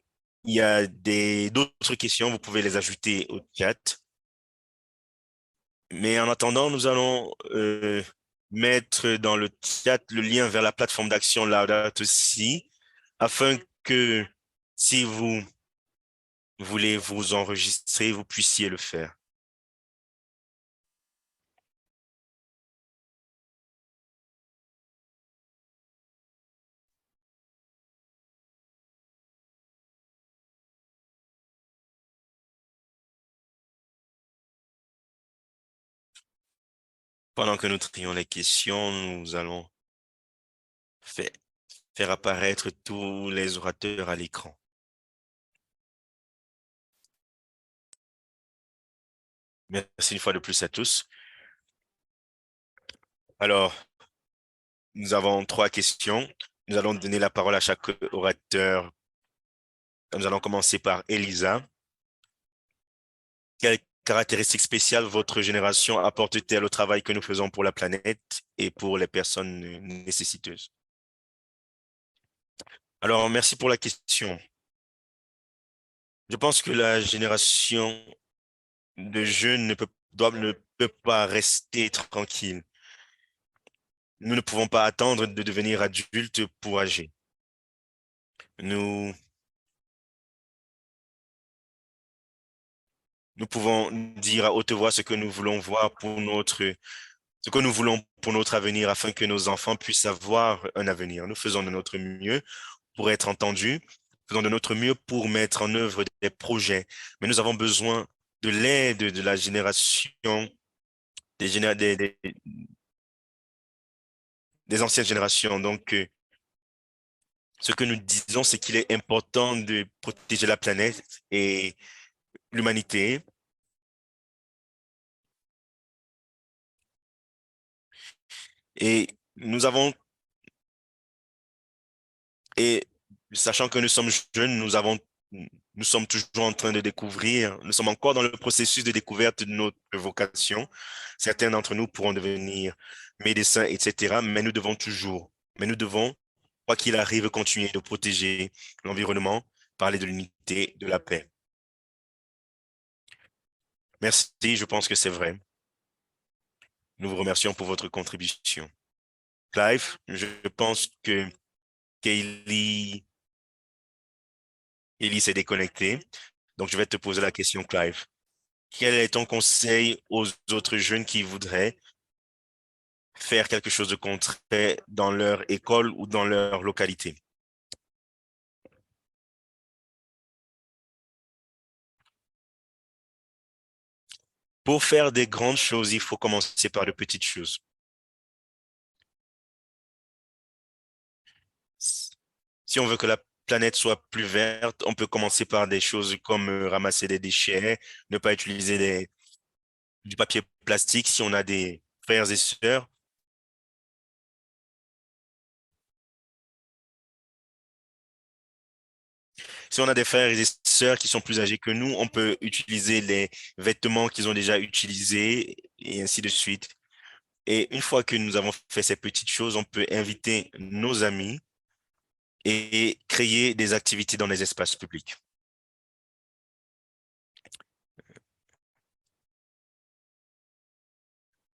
A: il y a d'autres questions, vous pouvez les ajouter au chat. Mais en attendant, nous allons mettre dans le chat le lien vers la plateforme d'action Laudato Si afin que si vous voulez vous enregistrer, vous puissiez le faire. Pendant que nous trions les questions, nous allons fa- faire apparaître tous les orateurs à l'écran. Merci une fois de plus à tous. Alors, nous avons trois questions. Nous allons donner la parole à chaque orateur. Nous allons commencer par Elisa. Quelles caractéristiques spéciales votre génération apporte-t-elle au travail que nous faisons pour la planète et pour les personnes nécessiteuses? Alors, merci pour la question. Je pense que la génération de jeunes ne peut pas rester tranquille. Nous ne pouvons pas attendre de devenir adultes pour agir. Nous, nous pouvons dire à haute voix ce que nous voulons voir ce que nous voulons pour notre avenir afin que nos enfants puissent avoir un avenir. Nous faisons de notre mieux pour être entendus, faisons de notre mieux pour mettre en œuvre des projets, mais nous avons besoin de l'aide de la génération, des, géné- des anciennes générations. Donc, ce que nous disons, c'est qu'il est important de protéger la planète et l'humanité Et nous avons, et sachant que nous sommes jeunes, nous sommes toujours en train de découvrir, nous sommes encore dans le processus de découverte de notre vocation. Certains d'entre nous pourront devenir médecins, etc. Mais nous devons, quoi qu'il arrive, continuer de protéger l'environnement, parler de l'unité, de la paix. Merci, je pense que c'est vrai. Nous vous remercions pour votre contribution. Clive, je pense que Kaylee, Ellie s'est déconnectée. Donc, je vais te poser la question, Clive. Quel est ton conseil aux autres jeunes qui voudraient faire quelque chose de concret dans leur école ou dans leur localité? Pour faire des grandes choses, il faut commencer par de petites choses. Si on veut que la planète soit plus verte, on peut commencer par des choses comme ramasser des déchets, ne pas utiliser du papier plastique. Si on a des frères et sœurs, si on a des frères et sœurs qui sont plus âgés que nous, on peut utiliser les vêtements qu'ils ont déjà utilisés et ainsi de suite. Et une fois que nous avons fait ces petites choses, on peut inviter nos amis et créer des activités dans les espaces publics.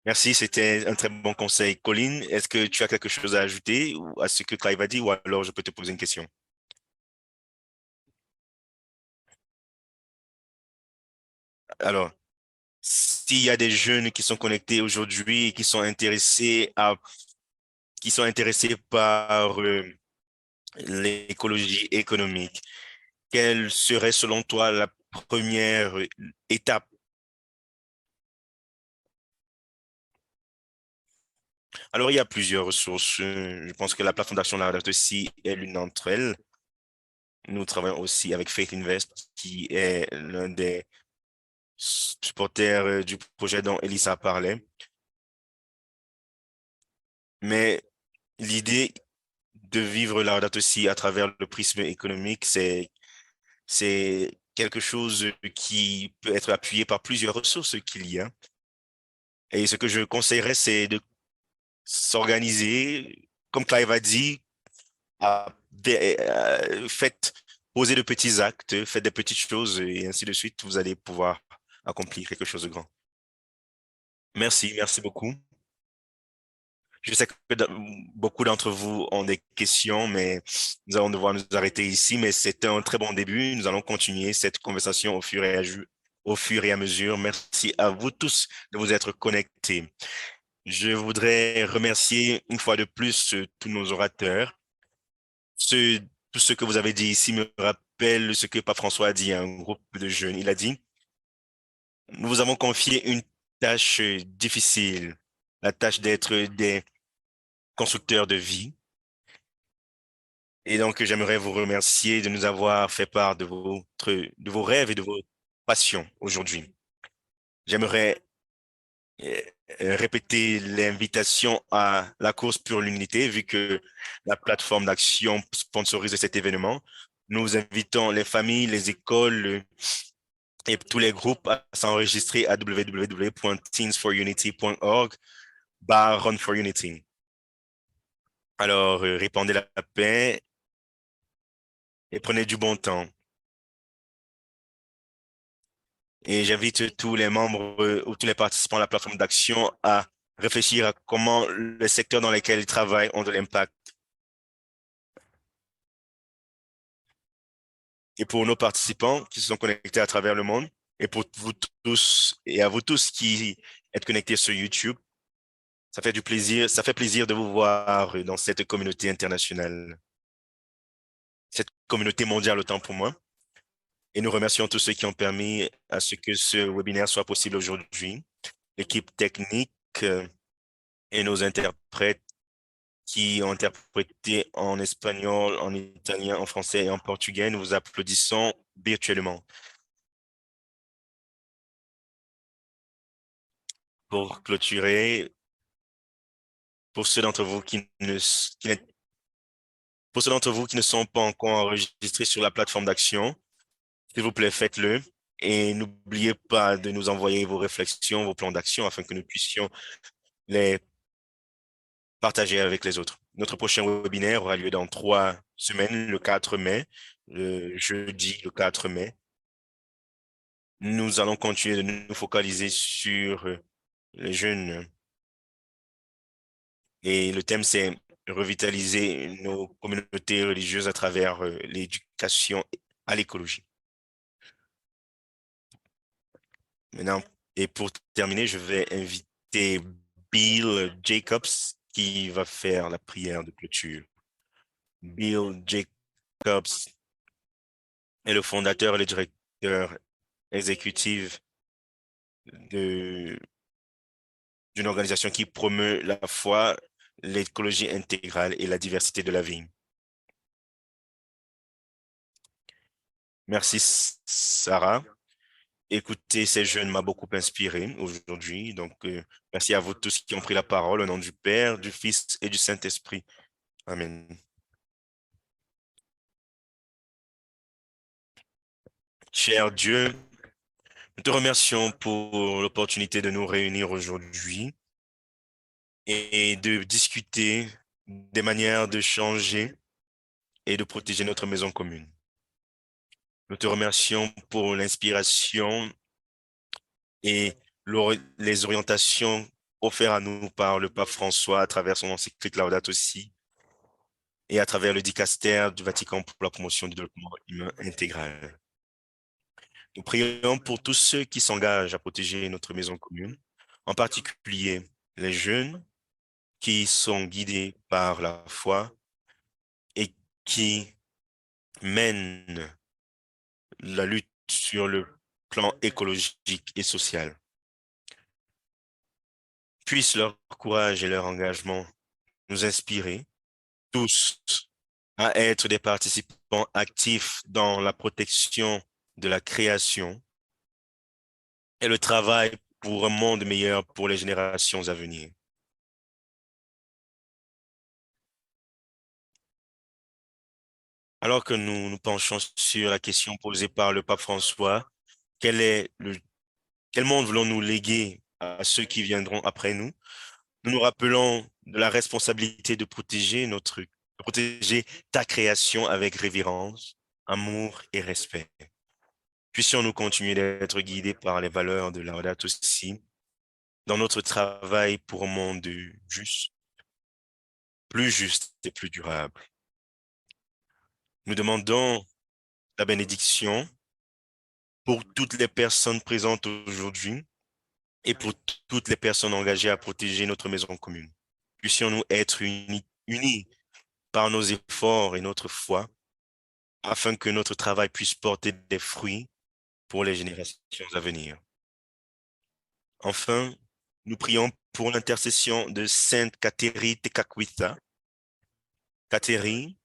A: Merci, c'était un très bon conseil. Colline, est-ce que tu as quelque chose à ajouter à ce que Clive a dit ou alors je peux te poser une question? Alors, s'il y a des jeunes qui sont connectés aujourd'hui et qui sont intéressés par l'écologie économique, quelle serait selon toi la première étape? Alors, il y a plusieurs ressources. Je pense que la plateforme d'action Laudato Si est l'une d'entre elles. Nous travaillons aussi avec Faith Invest, qui est l'un des supporters du projet dont Elisa parlait. Mais l'idée de vivre Laudato Si à travers le prisme économique, c'est quelque chose qui peut être appuyé par plusieurs ressources qu'il y a. Et ce que je conseillerais, c'est de s'organiser, comme Clive a dit, faites, posez de petits actes, faites des petites choses et ainsi de suite, vous allez pouvoir accomplir quelque chose de grand. Merci, merci beaucoup. Je sais que beaucoup d'entre vous ont des questions, mais nous allons devoir nous arrêter ici, mais c'était un très bon début. Nous allons continuer cette conversation au fur et à mesure. Merci à vous tous de vous être connectés. Je voudrais remercier une fois de plus tous nos orateurs. Ce, tout ce que vous avez dit ici me rappelle ce que Pape François a dit à un groupe de jeunes. Il a dit, nous vous avons confié une tâche difficile, la tâche d'être des constructeurs de vie. Et donc, j'aimerais vous remercier de nous avoir fait part de vos rêves et de vos passions aujourd'hui. J'aimerais euh, répéter l'invitation à la course pour l'unité, vu que la plateforme d'action sponsorise cet événement. Nous invitons les familles, les écoles et tous les groupes à s'enregistrer à www.teensforunity.org/Run for Unity. Alors, répandez la paix et prenez du bon temps. Et j'invite tous les membres ou tous les participants à la plateforme d'action à réfléchir à comment les secteurs dans lesquels ils travaillent ont de l'impact. Et pour nos participants qui se sont connectés à travers le monde, et pour vous tous, et à vous tous qui êtes connectés sur YouTube, ça fait plaisir de vous voir dans cette communauté internationale, cette communauté mondiale autant pour moi. Et nous remercions tous ceux qui ont permis à ce que ce webinaire soit possible aujourd'hui, l'équipe technique et nos interprètes qui ont interprété en espagnol, en italien, en français et en portugais. Nous vous applaudissons virtuellement. Pour clôturer, Pour ceux d'entre vous pour ceux d'entre vous qui ne sont pas encore enregistrés sur la plateforme d'action, s'il vous plaît, faites-le. Et n'oubliez pas de nous envoyer vos réflexions, vos plans d'action afin que nous puissions les partager avec les autres. Notre prochain webinaire aura lieu dans 3 semaines, le 4 mai, le jeudi le 4 mai. Nous allons continuer de nous focaliser sur les jeunes. Et le thème, c'est revitaliser nos communautés religieuses à travers l'éducation à l'écologie. Maintenant, et pour terminer, je vais inviter Bill Jacobs qui va faire la prière de clôture. Bill Jacobs est le fondateur et le directeur exécutif de- d'une organisation qui promeut la foi, l'écologie intégrale et la diversité de la vie. Merci, Sarah. Écouter ces jeunes m'a beaucoup inspiré aujourd'hui. Donc, merci à vous tous qui ont pris la parole au nom du Père, du Fils et du Saint-Esprit. Amen. Cher Dieu, nous te remercions pour l'opportunité de nous réunir aujourd'hui et de discuter des manières de changer et de protéger notre maison commune. Nous te remercions pour l'inspiration et les orientations offertes à nous par le pape François à travers son encyclique Laudato Si et à travers le dicaster du Vatican pour la promotion du développement humain intégral. Nous prions pour tous ceux qui s'engagent à protéger notre maison commune, en particulier les jeunes qui sont guidés par la foi et qui mènent la lutte sur le plan écologique et social. Puisse leur courage et leur engagement nous inspirer tous à être des participants actifs dans la protection de la création et le travail pour un monde meilleur pour les générations à venir. Alors que nous nous penchons sur la question posée par le pape François, quel est quel monde voulons-nous léguer à ceux qui viendront après nous? Nous nous rappelons de la responsabilité de protéger ta création avec révérence, amour et respect. Puissions-nous continuer d'être guidés par les valeurs de Laudato Si dans notre travail pour un monde juste, plus juste et plus durable. Nous demandons la bénédiction pour toutes les personnes présentes aujourd'hui et pour toutes les personnes engagées à protéger notre maison commune. Puissions-nous être unis par nos efforts et notre foi afin que notre travail puisse porter des fruits pour les générations à venir. Enfin, nous prions pour l'intercession de Sainte Catherine Tekakwitha. Catherine,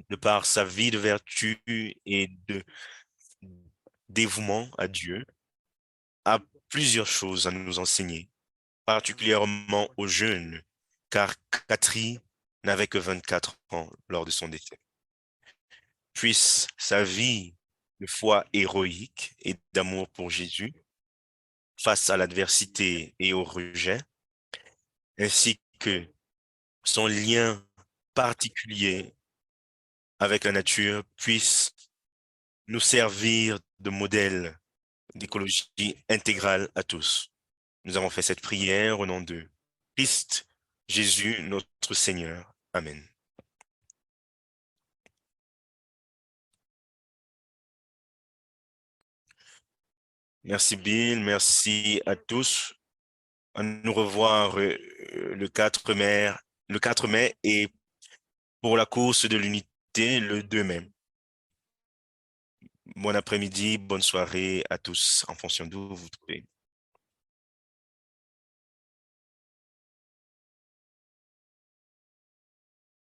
A: de par sa vie de vertu et de dévouement à Dieu, a plusieurs choses à nous enseigner, particulièrement aux jeunes, car Catherine n'avait que 24 ans lors de son décès. Puisse sa vie de foi héroïque et d'amour pour Jésus face à l'adversité et au rejet, ainsi que son lien particulier avec la nature, puisse nous servir de modèle d'écologie intégrale à tous. Nous avons fait cette prière au nom de Christ, Jésus, notre Seigneur. Amen. Merci Bill, merci à tous. À nous revoir le 4 mai et pour la course de l'unité le 2 mai. Bon après-midi, bonne soirée à tous en fonction d'où vous vous trouvez.